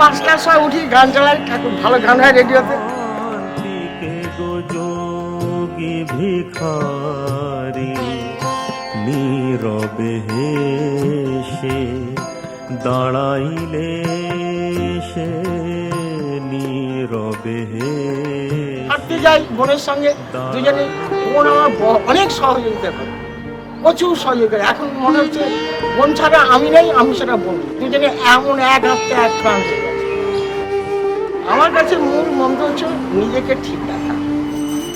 5টার সময় উঠি, গান চালাই, ঠাকুর ভালো গান হয় রেডিওতে। ভিখারি নীরবে হেসে দাঁড়াইলে সে নীরবে হাঁটতে যাই বোনের সঙ্গে দুজনে। বোন আমার অনেক সহযোগিতা করে, প্রচুর সহযোগিতা করে। এখন মনে হচ্ছে বোন ছাড়া আমি নেই, আমি সেটা বোন। দুজনে এমন এক হাতে এক প্রাণ হয়ে গেছে। আমার কাছে মূল মন্ত্র হচ্ছে নিজেকে ঠিক রাখা।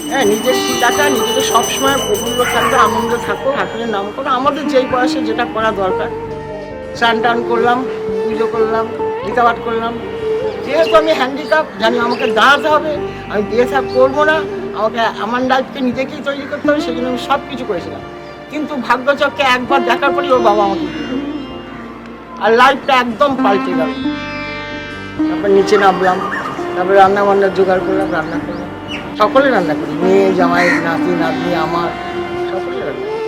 হ্যাঁ, নিজের ঠিক রাখা, নিজেকে সবসময় প্রফুল্ল থাকবে, আনন্দ থাকো, ঠাকুরের নাম করো। আমাদের যেই বয়সে যেটা করা দরকার, স্নান টান করলাম, পুজো করলাম, গীতাপাঠ করলাম। যেহেতু আমি হ্যান্ডিক্যাপ, জানি আমাকে দাঁড়াতে হবে, আমি বিয়ে থাক করবো না, আমাকে আমার লাইফকে নিজেকেই তৈরি করতে হবে, সেই জন্য আমি সব কিছু করেছিলাম। কিন্তু ভাগ্যচক্রে একবার দেখার পরই ওর বাবা আমাকে দিল, আর লাইফটা একদম পাল্টে গেল। তারপর নিচে নামলাম, তারপরে রান্না বান্নার জোগাড় করলাম, রান্না করলাম। সকলে রান্না করি, মেয়ে, জামাই, নাতি, নাতনি, আমার সকলে রান্না করি।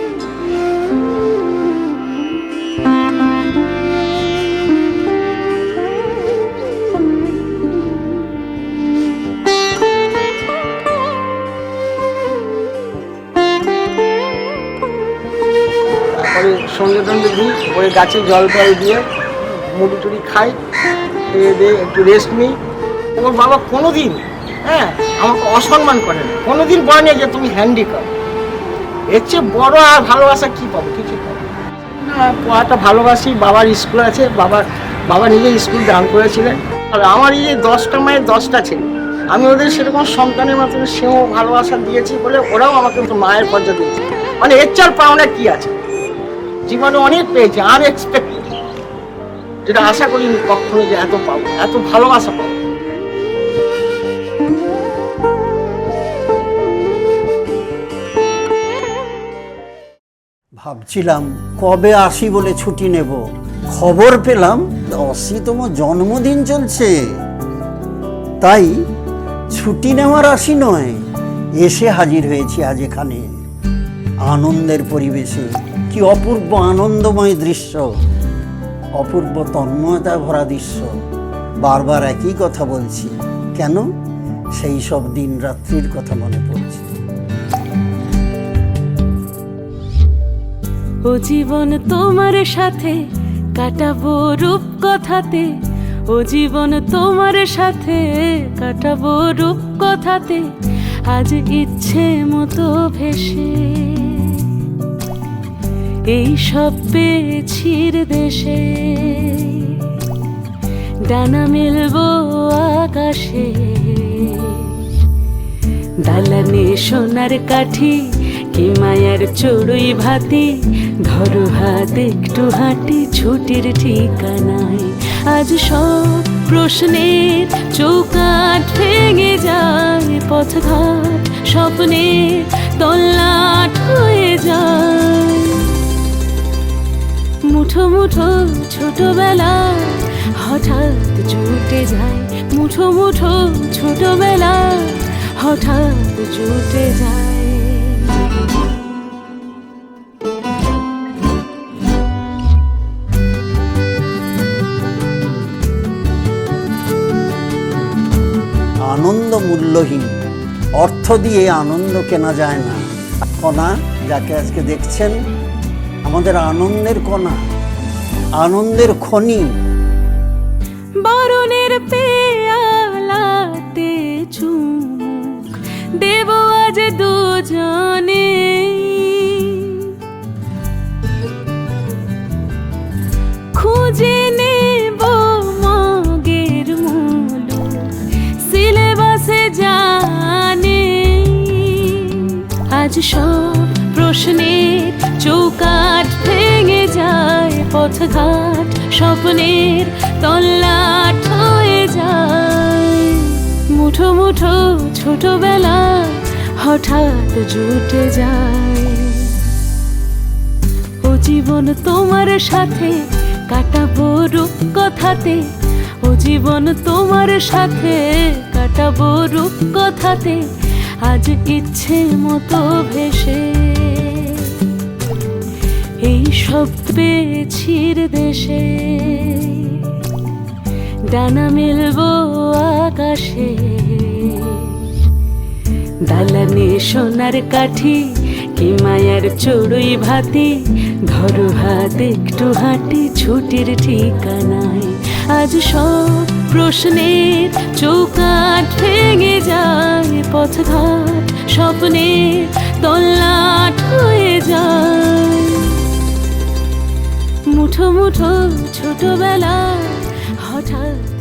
তারপরে সন্ধ্যে টন্ধে দিই, ওই গাছে জল টল দিয়ে মুড়ি টুড়ি খাই, খেয়ে দিয়ে একটু রেস্ট নিই। ওর বাবা কোনোদিন আমাকে অসম্মান করে না, কোনোদিন বলেনি যে তুমি হ্যান্ডিক্যাপ। এর চেয়ে বড় আর ভালোবাসা কী পাবো? কিছু পাবো না। পড়াটা ভালোবাসি, বাবার স্কুল আছে, বাবা নিজে স্কুল দান করেছিলেন। আর আমার এই যে 10টা মায়ের 10টা ছেলে, আমি ওদের সেরকম সন্তানের মতন সেও ভালোবাসা দিয়েছি বলে ওরাও আমাকে মায়ের পর্যায়ে দিয়েছে। মানে এর চার পাওনা কি আছে? জীবনে অনেক পেয়েছি, আনএক্সপেক্টেড, যেটা আশা করিনি কখনো যে এত পাবো, এত ভালোবাসা পাবো। ভাবছিলাম কবে আসি বলে ছুটি নেব, খবর পেলাম 80তম জন্মদিন চলছে। তাই ছুটি নেওয়ার আসি নয়, এসে হাজির হয়েছি আজ এখানে আনন্দের পরিবেশে। কি অপূর্ব আনন্দময় দৃশ্য, অপূর্ব তন্ময়তায় ভরা দৃশ্য। বারবার একই কথা বলছি, কেন? সেই সব দিন রাত্রির কথা মনে পড়ছে। ও জীবন তোমার সাথে কাটাবো রূপ কথাতে, ও জীবন তোমার সাথে কাটাবো রূপ কথাতে। আজ ইচ্ছে মতো ভেসে এই সব পেয়েছির দেশে, ডানা মেলবো আকাশে। দালানে সোনার কাঠি, কি মায়ার চড়ুই ভাতি, ধরো হাত একটু হাঁটি ছুটির ঠিকানায়। আজ সব প্রশ্নের চৌকাঠ ভেঙে যায়, পথঘাট স্বপ্নের তল্লাট হয়ে যায়। মুঠো মুঠো ছোটবেলা হঠাৎ জুটে যায়, মুঠো মুঠো ছোটবেলা হঠাৎ জুটে যায়। আনন্দ মূল্যহীন, অর্থ দিয়ে আনন্দ কেনা যায় না। কণা, যাকে আজকে দেখছেন, আমাদের আনন্দের কণা, আনন্দের খনি। বরণের পেয়ালাতে চুমুক দেব আজ দুজনে, খুঁজে নেব মগের মুলুক সিলেবাসে জানে। আজ সব প্রশ্নের চৌকাঠ ভেঙে যায়, পথঘাট স্বপ্নের তল্লাট হয়ে যায়। মুঠো মুঠো ছোটবেলা হঠাৎ জুটে যায়। ও জীবন তোমার সাথে কাটাবো রূপ কথাতে, ও জীবন তোমার সাথে কাটাবো রূপ কথাতে। আজ ইচ্ছে মতো ভেসে এই সব পেয়েছির দেশে, ডানা মেলবো আকাশে। দালানে সোনার কাঠি কি মায়ার চড়ুই ভাতি, ধরো হাত একটু হাঁটি ছুটির ঠিকানায়। আজ সব প্রশ্নের চৌকাঠ ভেঙে যায়, পথঘাট স্বপ্নের তল্লাট হয়ে যায়। মুঠো মুঠো ছোটবেলা হঠাৎ